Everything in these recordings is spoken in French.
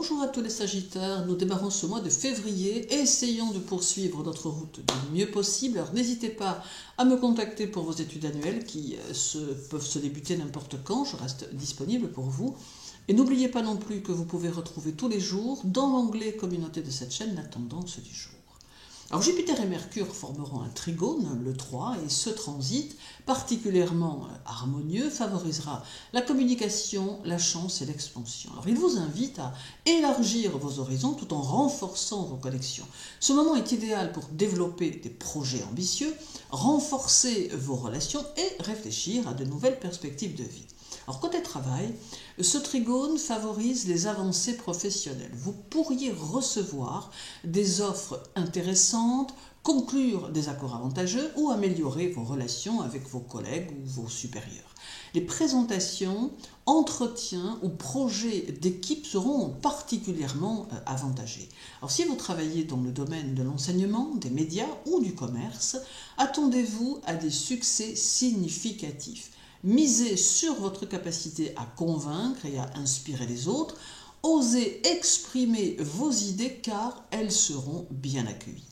Bonjour à tous les Sagittaires, nous démarrons ce mois de février et essayons de poursuivre notre route du mieux possible. Alors n'hésitez pas à me contacter pour vos études annuelles qui peuvent se débuter n'importe quand, je reste disponible pour vous. Et n'oubliez pas non plus que vous pouvez retrouver tous les jours dans l'onglet communauté de cette chaîne la tendance du jour. Alors Jupiter et Mercure formeront un trigone, le 3, et ce transit, particulièrement harmonieux, favorisera la communication, la chance et l'expansion. Alors il vous invite à élargir vos horizons tout en renforçant vos connexions. Ce moment est idéal pour développer des projets ambitieux, renforcer vos relations et réfléchir à de nouvelles perspectives de vie. Alors côté travail, ce trigone favorise les avancées professionnelles. Vous pourriez recevoir des offres intéressantes, conclure des accords avantageux ou améliorer vos relations avec vos collègues ou vos supérieurs. Les présentations, entretiens ou projets d'équipe seront particulièrement avantagés. Alors si vous travaillez dans le domaine de l'enseignement, des médias ou du commerce, attendez-vous à des succès significatifs. Misez sur votre capacité à convaincre et à inspirer les autres. Osez exprimer vos idées car elles seront bien accueillies.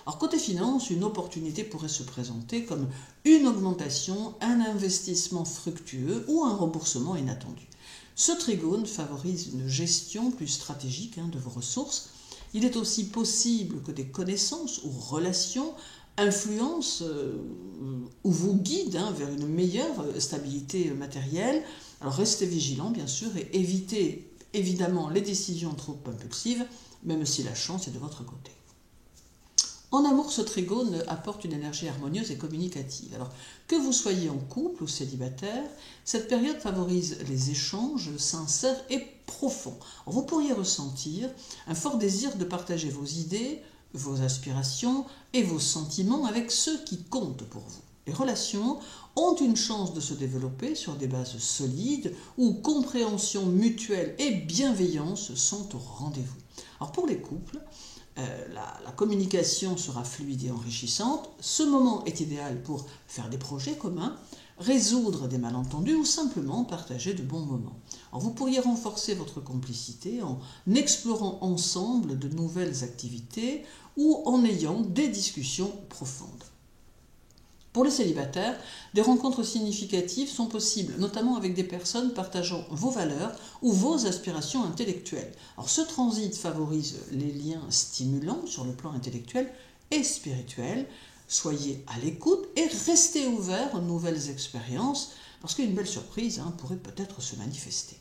Alors côté finance, une opportunité pourrait se présenter comme une augmentation, un investissement fructueux ou un remboursement inattendu. Ce trigone favorise une gestion plus stratégique de vos ressources. Il est aussi possible que des connaissances ou relations influence ou vous guide vers une meilleure stabilité matérielle. Alors restez vigilant bien sûr et évitez évidemment les décisions trop impulsives, même si la chance est de votre côté. En amour, ce trigone apporte une énergie harmonieuse et communicative. Alors que vous soyez en couple ou célibataire, cette période favorise les échanges sincères et profonds. Alors, vous pourriez ressentir un fort désir de partager vos idées, vos aspirations et vos sentiments avec ceux qui comptent pour vous. Les relations ont une chance de se développer sur des bases solides où compréhension mutuelle et bienveillance sont au rendez-vous. Alors pour les couples, la communication sera fluide et enrichissante. Ce moment est idéal pour faire des projets communs, résoudre des malentendus ou simplement partager de bons moments. Alors vous pourriez renforcer votre complicité en explorant ensemble de nouvelles activités ou en ayant des discussions profondes. Pour les célibataires, des rencontres significatives sont possibles, notamment avec des personnes partageant vos valeurs ou vos aspirations intellectuelles. Alors, ce transit favorise les liens stimulants sur le plan intellectuel et spirituel. Soyez à l'écoute et restez ouverts aux nouvelles expériences, parce qu'une belle surprise pourrait peut-être se manifester.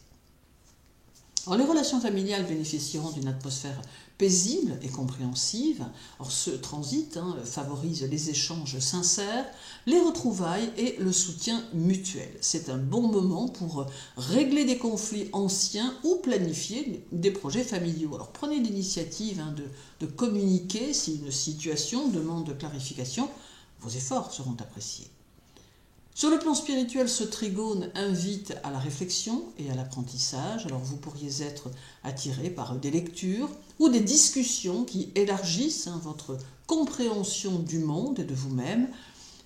Alors, les relations familiales bénéficieront d'une atmosphère paisible et compréhensive. Alors, ce transit favorise les échanges sincères, les retrouvailles et le soutien mutuel. C'est un bon moment pour régler des conflits anciens ou planifier des projets familiaux. Alors prenez l'initiative de communiquer si une situation demande clarification. Vos efforts seront appréciés. Sur le plan spirituel, ce trigone invite à la réflexion et à l'apprentissage. Alors vous pourriez être attiré par des lectures ou des discussions qui élargissent votre compréhension du monde et de vous-même.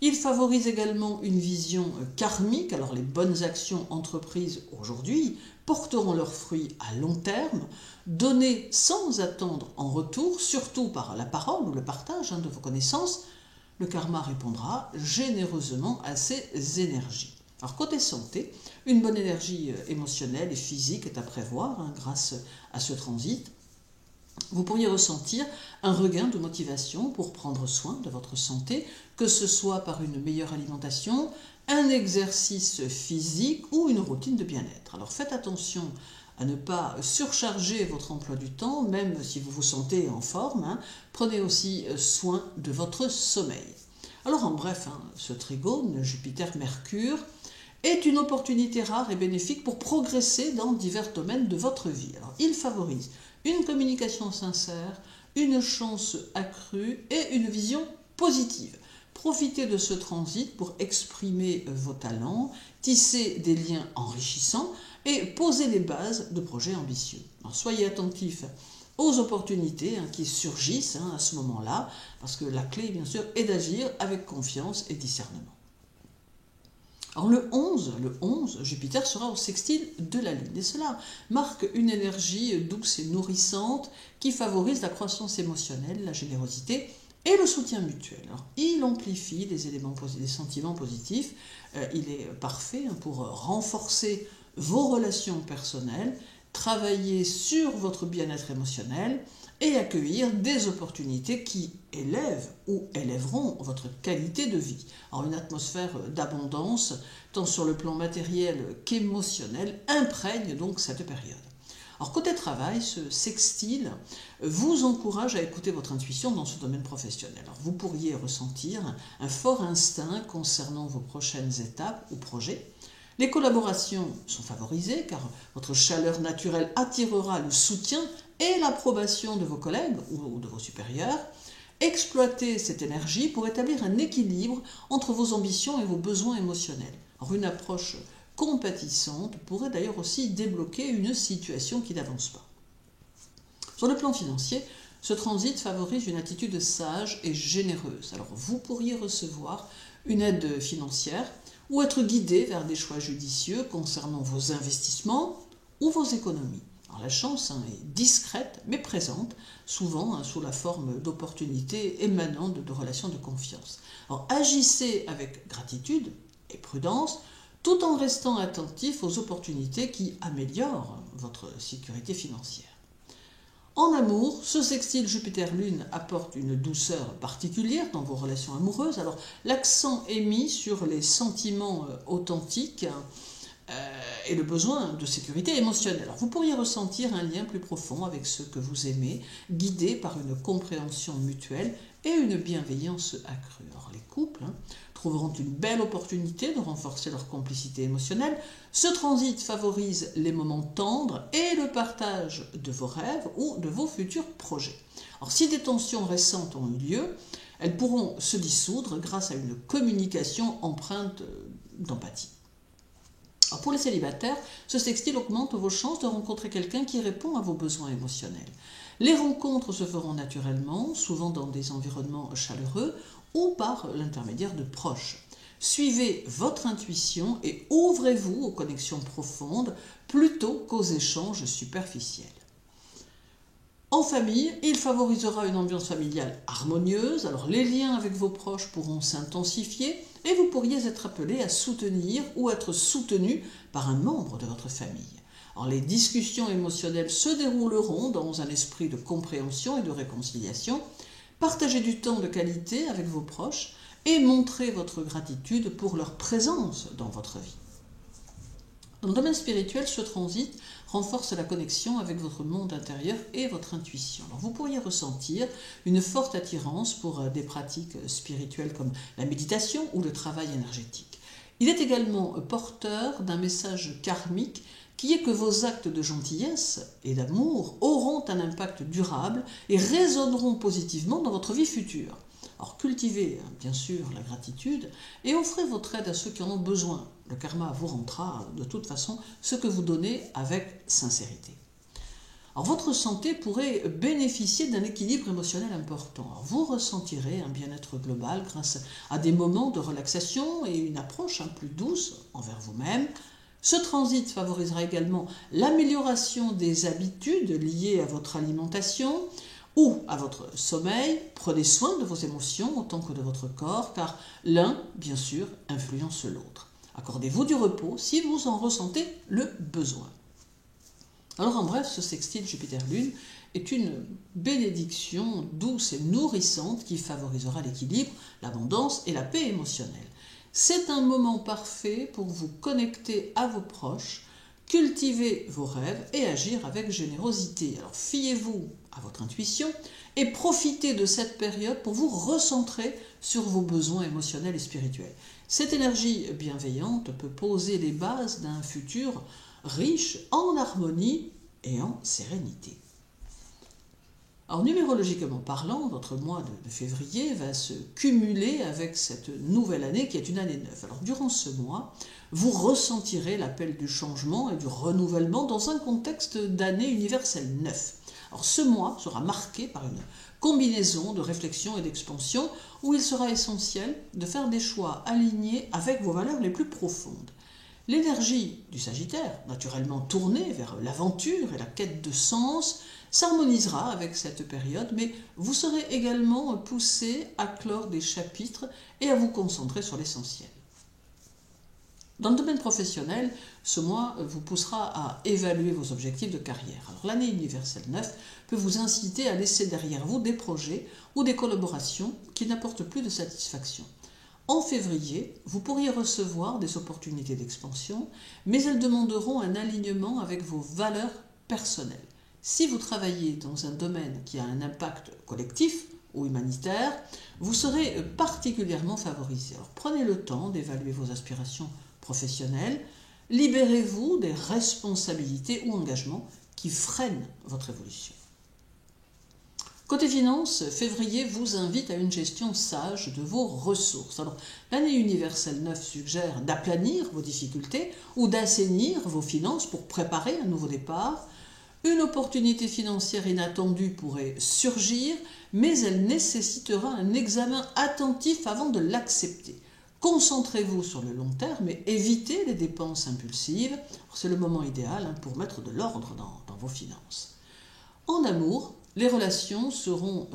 Il favorise également une vision karmique. Alors les bonnes actions entreprises aujourd'hui porteront leurs fruits à long terme. Donnez sans attendre en retour, surtout par la parole ou le partage de vos connaissances. Le karma répondra généreusement à ces énergies. Alors côté santé, une bonne énergie émotionnelle et physique est à prévoir grâce à ce transit. Vous pourriez ressentir un regain de motivation pour prendre soin de votre santé, que ce soit par une meilleure alimentation, un exercice physique ou une routine de bien-être. Alors faites attention à ne pas surcharger votre emploi du temps, même si vous vous sentez en forme. Prenez aussi soin de votre sommeil. Alors en bref, ce trigone Jupiter-Mercure est une opportunité rare et bénéfique pour progresser dans divers domaines de votre vie. Alors, il favorise une communication sincère, une chance accrue et une vision positive. Profitez de ce transit pour exprimer vos talents, tisser des liens enrichissants et poser les bases de projets ambitieux. Alors, soyez attentifs aux opportunités qui surgissent à ce moment-là, parce que la clé, bien sûr, est d'agir avec confiance et discernement. Alors le 11, Jupiter sera au sextile de la Lune et cela marque une énergie douce et nourrissante qui favorise la croissance émotionnelle, la générosité et le soutien mutuel. Alors, il amplifie les sentiments positifs, il est parfait pour renforcer vos relations personnelles, travailler sur votre bien-être émotionnel et accueillir des opportunités qui élèvent ou élèveront votre qualité de vie. Alors une atmosphère d'abondance, tant sur le plan matériel qu'émotionnel, imprègne donc cette période. Alors côté travail, ce sextile vous encourage à écouter votre intuition dans ce domaine professionnel. Alors, vous pourriez ressentir un fort instinct concernant vos prochaines étapes ou projets. Les collaborations sont favorisées car votre chaleur naturelle attirera le soutien et l'approbation de vos collègues ou de vos supérieurs. Exploitez cette énergie pour établir un équilibre entre vos ambitions et vos besoins émotionnels. Alors, une approche compatissante pourrait d'ailleurs aussi débloquer une situation qui n'avance pas. Sur le plan financier, ce transit favorise une attitude sage et généreuse. Alors vous pourriez recevoir une aide financière ou être guidé vers des choix judicieux concernant vos investissements ou vos économies. Alors la chance est discrète mais présente, souvent sous la forme d'opportunités émanant de relations de confiance. Alors agissez avec gratitude et prudence, tout en restant attentif aux opportunités qui améliorent votre sécurité financière. En amour, ce sextile Jupiter-Lune apporte une douceur particulière dans vos relations amoureuses. Alors, l'accent est mis sur les sentiments authentiques et le besoin de sécurité émotionnelle. Alors, vous pourriez ressentir un lien plus profond avec ceux que vous aimez, guidé par une compréhension mutuelle et une bienveillance accrue. Alors, les couples trouveront une belle opportunité de renforcer leur complicité émotionnelle. Ce transit favorise les moments tendres et le partage de vos rêves ou de vos futurs projets. Alors, si des tensions récentes ont eu lieu, elles pourront se dissoudre grâce à une communication empreinte d'empathie. Alors, pour les célibataires, ce sextile augmente vos chances de rencontrer quelqu'un qui répond à vos besoins émotionnels. Les rencontres se feront naturellement, souvent dans des environnements chaleureux ou par l'intermédiaire de proches. Suivez votre intuition et ouvrez-vous aux connexions profondes plutôt qu'aux échanges superficiels. En famille, il favorisera une ambiance familiale harmonieuse, alors les liens avec vos proches pourront s'intensifier et vous pourriez être appelé à soutenir ou être soutenu par un membre de votre famille. Alors, les discussions émotionnelles se dérouleront dans un esprit de compréhension et de réconciliation. Partagez du temps de qualité avec vos proches et montrez votre gratitude pour leur présence dans votre vie. Dans le domaine spirituel, ce transit renforce la connexion avec votre monde intérieur et votre intuition. Alors, vous pourriez ressentir une forte attirance pour des pratiques spirituelles comme la méditation ou le travail énergétique. Il est également porteur d'un message karmique qui est que vos actes de gentillesse et d'amour auront un impact durable et résonneront positivement dans votre vie future. Alors cultivez bien sûr la gratitude et offrez votre aide à ceux qui en ont besoin. Le karma vous rendra de toute façon ce que vous donnez avec sincérité. Alors, votre santé pourrait bénéficier d'un équilibre émotionnel important. Alors, vous ressentirez un bien-être global grâce à des moments de relaxation et une approche plus douce envers vous-même. Ce transit favorisera également l'amélioration des habitudes liées à votre alimentation ou à votre sommeil. Prenez soin de vos émotions autant que de votre corps, car l'un, bien sûr, influence l'autre. Accordez-vous du repos si vous en ressentez le besoin. Alors en bref, ce sextile Jupiter-Lune est une bénédiction douce et nourrissante qui favorisera l'équilibre, l'abondance et la paix émotionnelle. C'est un moment parfait pour vous connecter à vos proches, cultiver vos rêves et agir avec générosité. Alors fiez-vous à votre intuition et profitez de cette période pour vous recentrer sur vos besoins émotionnels et spirituels. Cette énergie bienveillante peut poser les bases d'un futur riche en harmonie et en sérénité. Alors, numérologiquement parlant, votre mois de février va se cumuler avec cette nouvelle année qui est une année neuve. Alors, durant ce mois, vous ressentirez l'appel du changement et du renouvellement dans un contexte d'année universelle neuf. Alors ce mois sera marqué par une combinaison de réflexion et d'expansion où il sera essentiel de faire des choix alignés avec vos valeurs les plus profondes. L'énergie du Sagittaire, naturellement tournée vers l'aventure et la quête de sens, s'harmonisera avec cette période, mais vous serez également poussé à clore des chapitres et à vous concentrer sur l'essentiel. Dans le domaine professionnel, ce mois vous poussera à évaluer vos objectifs de carrière. Alors, l'année universelle 9 peut vous inciter à laisser derrière vous des projets ou des collaborations qui n'apportent plus de satisfaction. En février, vous pourriez recevoir des opportunités d'expansion, mais elles demanderont un alignement avec vos valeurs personnelles. Si vous travaillez dans un domaine qui a un impact collectif ou humanitaire, vous serez particulièrement favorisé. Alors prenez le temps d'évaluer vos aspirations professionnelles, libérez-vous des responsabilités ou engagements qui freinent votre évolution. Côté finances, février vous invite à une gestion sage de vos ressources. Alors, l'année universelle 9 suggère d'aplanir vos difficultés ou d'assainir vos finances pour préparer un nouveau départ. Une opportunité financière inattendue pourrait surgir, mais elle nécessitera un examen attentif avant de l'accepter. Concentrez-vous sur le long terme et évitez les dépenses impulsives. C'est le moment idéal pour mettre de l'ordre dans vos finances. En amour, les relations seront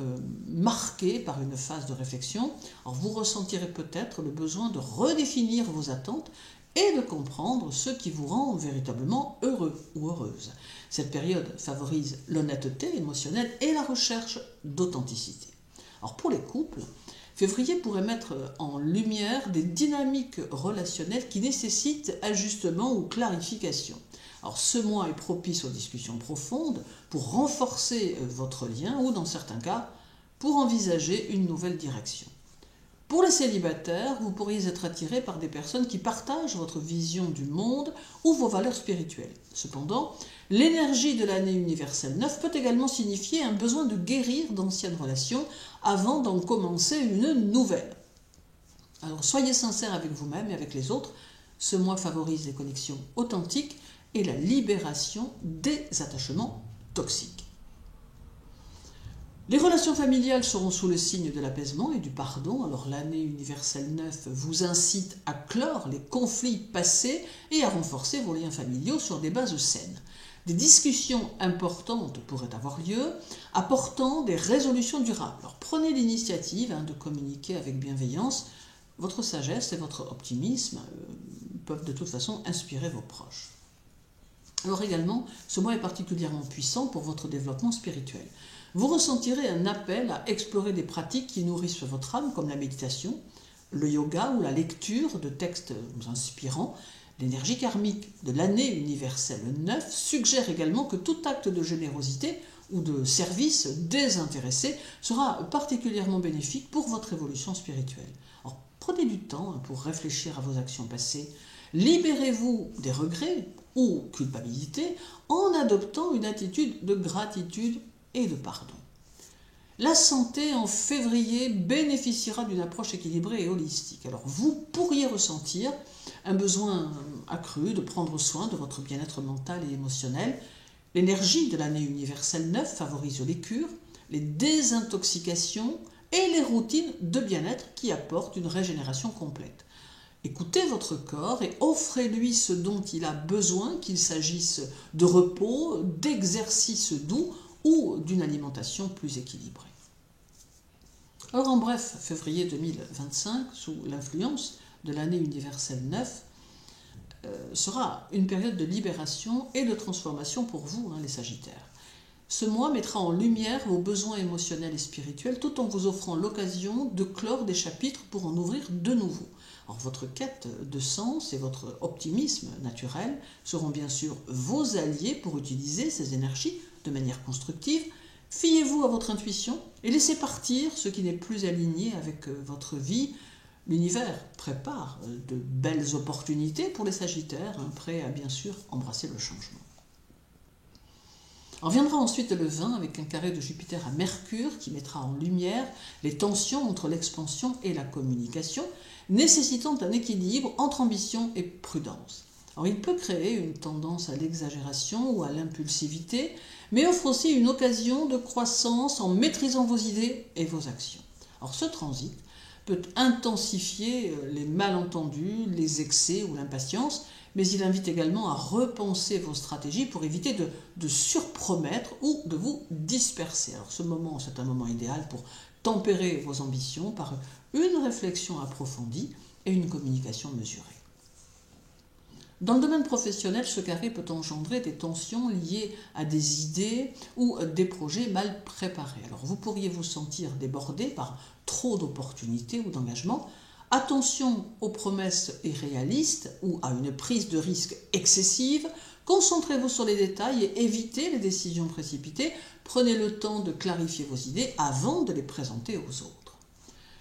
marquées par une phase de réflexion. Alors vous ressentirez peut-être le besoin de redéfinir vos attentes et de comprendre ce qui vous rend véritablement heureux ou heureuse. Cette période favorise l'honnêteté émotionnelle et la recherche d'authenticité. Alors pour les couples, février pourrait mettre en lumière des dynamiques relationnelles qui nécessitent ajustement ou clarification. Alors ce mois est propice aux discussions profondes pour renforcer votre lien ou dans certains cas pour envisager une nouvelle direction. Pour les célibataires, vous pourriez être attiré par des personnes qui partagent votre vision du monde ou vos valeurs spirituelles. Cependant, l'énergie de l'année universelle 9 peut également signifier un besoin de guérir d'anciennes relations avant d'en commencer une nouvelle. Alors soyez sincères avec vous-même et avec les autres. Ce mois favorise les connexions authentiques et la libération des attachements toxiques. Les relations familiales seront sous le signe de l'apaisement et du pardon. Alors l'année universelle 9 vous incite à clore les conflits passés et à renforcer vos liens familiaux sur des bases saines. Des discussions importantes pourraient avoir lieu, apportant des résolutions durables. Alors prenez l'initiative de communiquer avec bienveillance. Votre sagesse et votre optimisme peuvent de toute façon inspirer vos proches. Alors également, ce mois est particulièrement puissant pour votre développement spirituel. Vous ressentirez un appel à explorer des pratiques qui nourrissent votre âme, comme la méditation, le yoga ou la lecture de textes inspirants. L'énergie karmique de l'année universelle 9 suggère également que tout acte de générosité ou de service désintéressé sera particulièrement bénéfique pour votre évolution spirituelle. Alors, prenez du temps pour réfléchir à vos actions passées. Libérez-vous des regrets ou culpabilité en adoptant une attitude de gratitude et de pardon. La santé en février bénéficiera d'une approche équilibrée et holistique. Alors vous pourriez ressentir un besoin accru de prendre soin de votre bien-être mental et émotionnel. L'énergie de l'année universelle 9 favorise les cures, les désintoxications et les routines de bien-être qui apportent une régénération complète. Écoutez votre corps et offrez-lui ce dont il a besoin, qu'il s'agisse de repos, d'exercices doux ou d'une alimentation plus équilibrée. Alors en bref, février 2025, sous l'influence de l'année universelle 9, sera une période de libération et de transformation pour vous, les Sagittaires. Ce mois mettra en lumière vos besoins émotionnels et spirituels tout en vous offrant l'occasion de clore des chapitres pour en ouvrir de nouveaux. Alors, votre quête de sens et votre optimisme naturel seront bien sûr vos alliés pour utiliser ces énergies de manière constructive. Fiez-vous à votre intuition et laissez partir ce qui n'est plus aligné avec votre vie. L'univers prépare de belles opportunités pour les Sagittaires, prêts à bien sûr embrasser le changement. On viendra ensuite le 20 avec un carré de Jupiter à Mercure qui mettra en lumière les tensions entre l'expansion et la communication, nécessitant un équilibre entre ambition et prudence. Alors il peut créer une tendance à l'exagération ou à l'impulsivité, mais offre aussi une occasion de croissance en maîtrisant vos idées et vos actions. Alors ce transit peut intensifier les malentendus, les excès ou l'impatience, mais il invite également à repenser vos stratégies pour éviter de surpromettre ou de vous disperser. Alors ce moment, c'est un moment idéal pour tempérer vos ambitions par une réflexion approfondie et une communication mesurée. Dans le domaine professionnel, ce carré peut engendrer des tensions liées à des idées ou des projets mal préparés. Alors vous pourriez vous sentir débordé par trop d'opportunités ou d'engagements. Attention aux promesses irréalistes ou à une prise de risque excessive. Concentrez-vous sur les détails et évitez les décisions précipitées. Prenez le temps de clarifier vos idées avant de les présenter aux autres.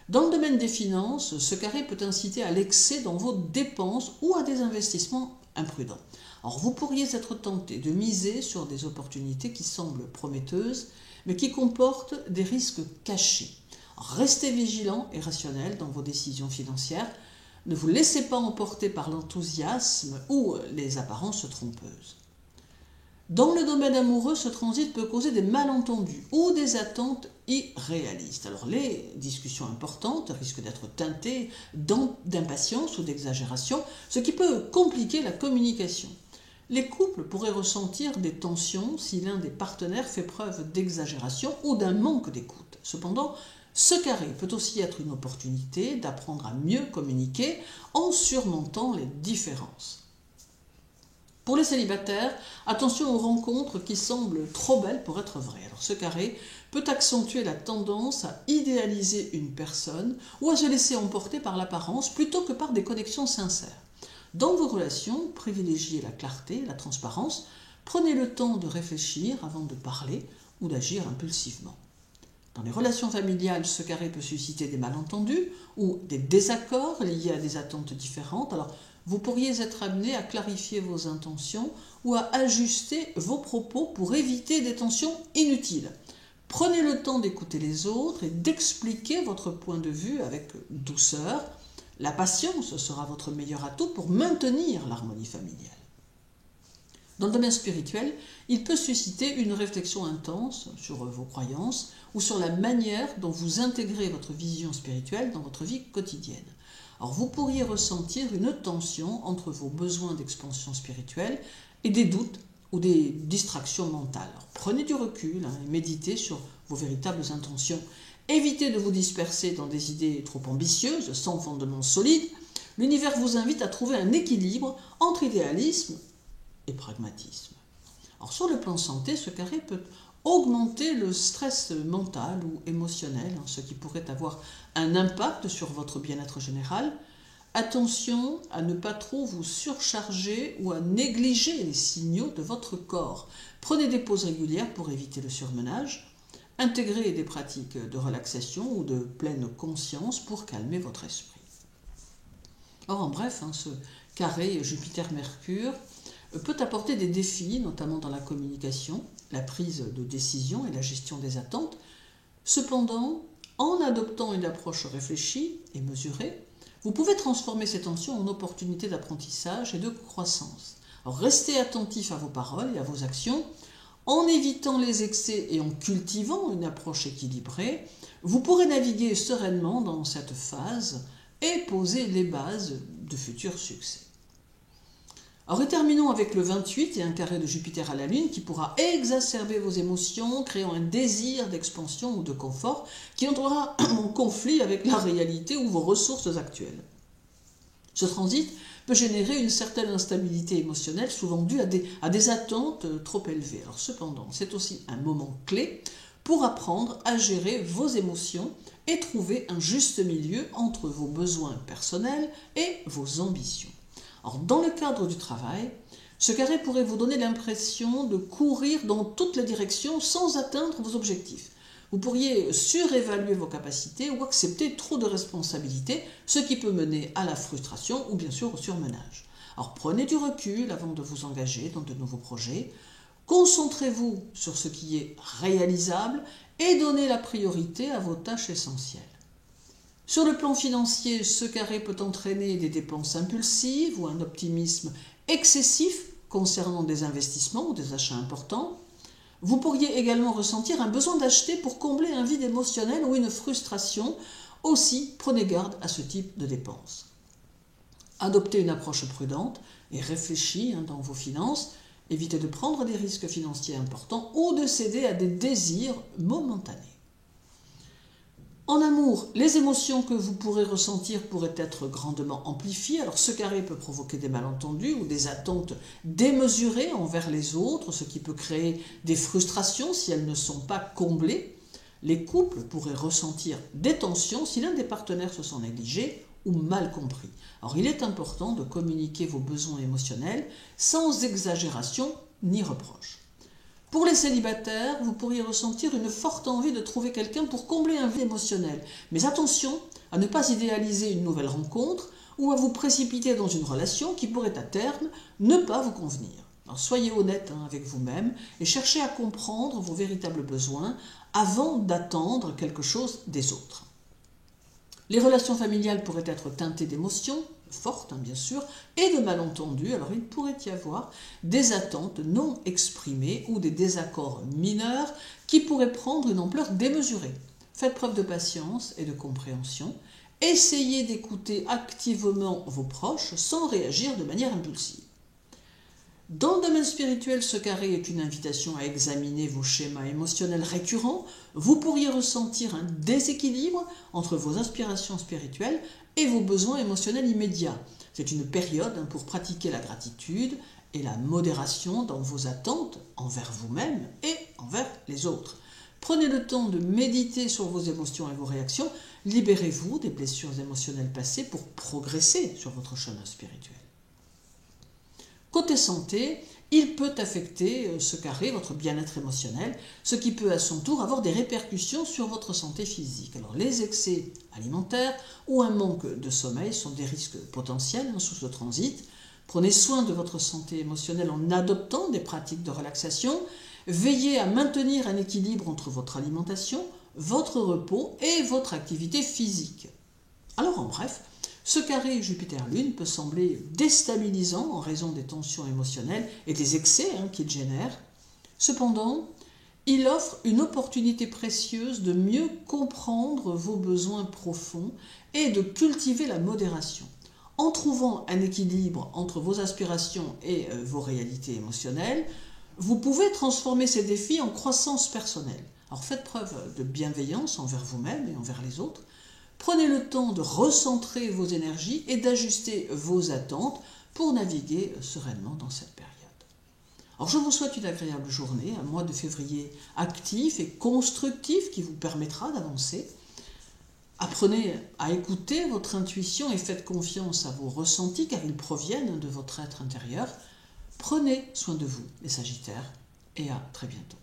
Dans le domaine des finances, ce carré peut inciter à l'excès dans vos dépenses ou à des investissements imprudents. Alors vous pourriez être tenté de miser sur des opportunités qui semblent prometteuses, mais qui comportent des risques cachés. Alors, restez vigilant et rationnel dans vos décisions financières. Ne vous laissez pas emporter par l'enthousiasme ou les apparences trompeuses. Dans le domaine amoureux, ce transit peut causer des malentendus ou des attentes irréalistes. Alors les discussions importantes risquent d'être teintées d'impatience ou d'exagération, ce qui peut compliquer la communication. Les couples pourraient ressentir des tensions si l'un des partenaires fait preuve d'exagération ou d'un manque d'écoute. Cependant, ce carré peut aussi être une opportunité d'apprendre à mieux communiquer en surmontant les différences. Pour les célibataires, attention aux rencontres qui semblent trop belles pour être vraies. Alors ce carré peut accentuer la tendance à idéaliser une personne ou à se laisser emporter par l'apparence plutôt que par des connexions sincères. Dans vos relations, privilégiez la clarté, la transparence, prenez le temps de réfléchir avant de parler ou d'agir impulsivement. Dans les relations familiales, ce carré peut susciter des malentendus ou des désaccords liés à des attentes différentes. Alors, vous pourriez être amené à clarifier vos intentions ou à ajuster vos propos pour éviter des tensions inutiles. Prenez le temps d'écouter les autres et d'expliquer votre point de vue avec douceur. La patience sera votre meilleur atout pour maintenir l'harmonie familiale. Dans le domaine spirituel, il peut susciter une réflexion intense sur vos croyances ou sur la manière dont vous intégrez votre vision spirituelle dans votre vie quotidienne. Alors vous pourriez ressentir une tension entre vos besoins d'expansion spirituelle et des doutes ou des distractions mentales. Alors, prenez du recul et méditez sur vos véritables intentions. Évitez de vous disperser dans des idées trop ambitieuses, sans fondement solide. L'univers vous invite à trouver un équilibre entre idéalisme et pragmatisme. Alors sur le plan santé, ce carré peut augmenter le stress mental ou émotionnel, ce qui pourrait avoir un impact sur votre bien-être général. Attention à ne pas trop vous surcharger ou à négliger les signaux de votre corps. Prenez des pauses régulières pour éviter le surmenage. Intégrez des pratiques de relaxation ou de pleine conscience pour calmer votre esprit. Or, en bref, ce carré Jupiter-Mercure peut apporter des défis, notamment dans la communication, la prise de décision et la gestion des attentes. Cependant, en adoptant une approche réfléchie et mesurée, vous pouvez transformer ces tensions en opportunités d'apprentissage et de croissance. Alors, restez attentif à vos paroles et à vos actions. En évitant les excès et en cultivant une approche équilibrée, vous pourrez naviguer sereinement dans cette phase et poser les bases de futurs succès. Alors, et terminons avec le 28 et un carré de Jupiter à la Lune qui pourra exacerber vos émotions, créant un désir d'expansion ou de confort qui entrera en conflit avec la réalité ou vos ressources actuelles. Ce transit peut générer une certaine instabilité émotionnelle, souvent due à des attentes trop élevées. Alors, cependant, c'est aussi un moment clé pour apprendre à gérer vos émotions et trouver un juste milieu entre vos besoins personnels et vos ambitions. Alors, dans le cadre du travail, ce carré pourrait vous donner l'impression de courir dans toutes les directions sans atteindre vos objectifs. Vous pourriez surévaluer vos capacités ou accepter trop de responsabilités, ce qui peut mener à la frustration ou bien sûr au surmenage. Alors, prenez du recul avant de vous engager dans de nouveaux projets. Concentrez-vous sur ce qui est réalisable et donnez la priorité à vos tâches essentielles. Sur le plan financier, ce carré peut entraîner des dépenses impulsives ou un optimisme excessif concernant des investissements ou des achats importants. Vous pourriez également ressentir un besoin d'acheter pour combler un vide émotionnel ou une frustration. Aussi, prenez garde à ce type de dépenses. Adoptez une approche prudente et réfléchie dans vos finances. Évitez de prendre des risques financiers importants ou de céder à des désirs momentanés. En amour, les émotions que vous pourrez ressentir pourraient être grandement amplifiées. Alors ce carré peut provoquer des malentendus ou des attentes démesurées envers les autres, ce qui peut créer des frustrations si elles ne sont pas comblées. Les couples pourraient ressentir des tensions si l'un des partenaires se sent négligé ou mal compris. Alors il est important de communiquer vos besoins émotionnels sans exagération ni reproche. Pour les célibataires, vous pourriez ressentir une forte envie de trouver quelqu'un pour combler un vide émotionnel. Mais attention à ne pas idéaliser une nouvelle rencontre ou à vous précipiter dans une relation qui pourrait à terme ne pas vous convenir. Alors soyez honnête avec vous-même et cherchez à comprendre vos véritables besoins avant d'attendre quelque chose des autres. Les relations familiales pourraient être teintées d'émotions fortes, bien sûr, et de malentendus. Alors il pourrait y avoir des attentes non exprimées ou des désaccords mineurs qui pourraient prendre une ampleur démesurée. Faites preuve de patience et de compréhension. Essayez d'écouter activement vos proches sans réagir de manière impulsive. Dans le domaine spirituel, ce carré est une invitation à examiner vos schémas émotionnels récurrents. Vous pourriez ressentir un déséquilibre entre vos aspirations spirituelles et vos besoins émotionnels immédiats. C'est une période pour pratiquer la gratitude et la modération dans vos attentes envers vous-même et envers les autres. Prenez le temps de méditer sur vos émotions et vos réactions. Libérez-vous des blessures émotionnelles passées pour progresser sur votre chemin spirituel. Côté santé, il peut affecter ce carré, votre bien-être émotionnel, ce qui peut à son tour avoir des répercussions sur votre santé physique. Alors les excès alimentaires ou un manque de sommeil sont des risques potentiels sous ce transit. Prenez soin de votre santé émotionnelle en adoptant des pratiques de relaxation. Veillez à maintenir un équilibre entre votre alimentation, votre repos et votre activité physique. Alors en bref, ce carré Jupiter-Lune peut sembler déstabilisant en raison des tensions émotionnelles et des excès qu'il génère. Cependant, il offre une opportunité précieuse de mieux comprendre vos besoins profonds et de cultiver la modération. En trouvant un équilibre entre vos aspirations et vos réalités émotionnelles, vous pouvez transformer ces défis en croissance personnelle. Alors faites preuve de bienveillance envers vous-même et envers les autres. Prenez le temps de recentrer vos énergies et d'ajuster vos attentes pour naviguer sereinement dans cette période. Alors je vous souhaite une agréable journée, un mois de février actif et constructif qui vous permettra d'avancer. Apprenez à écouter votre intuition et faites confiance à vos ressentis car ils proviennent de votre être intérieur. Prenez soin de vous, les Sagittaires, et à très bientôt.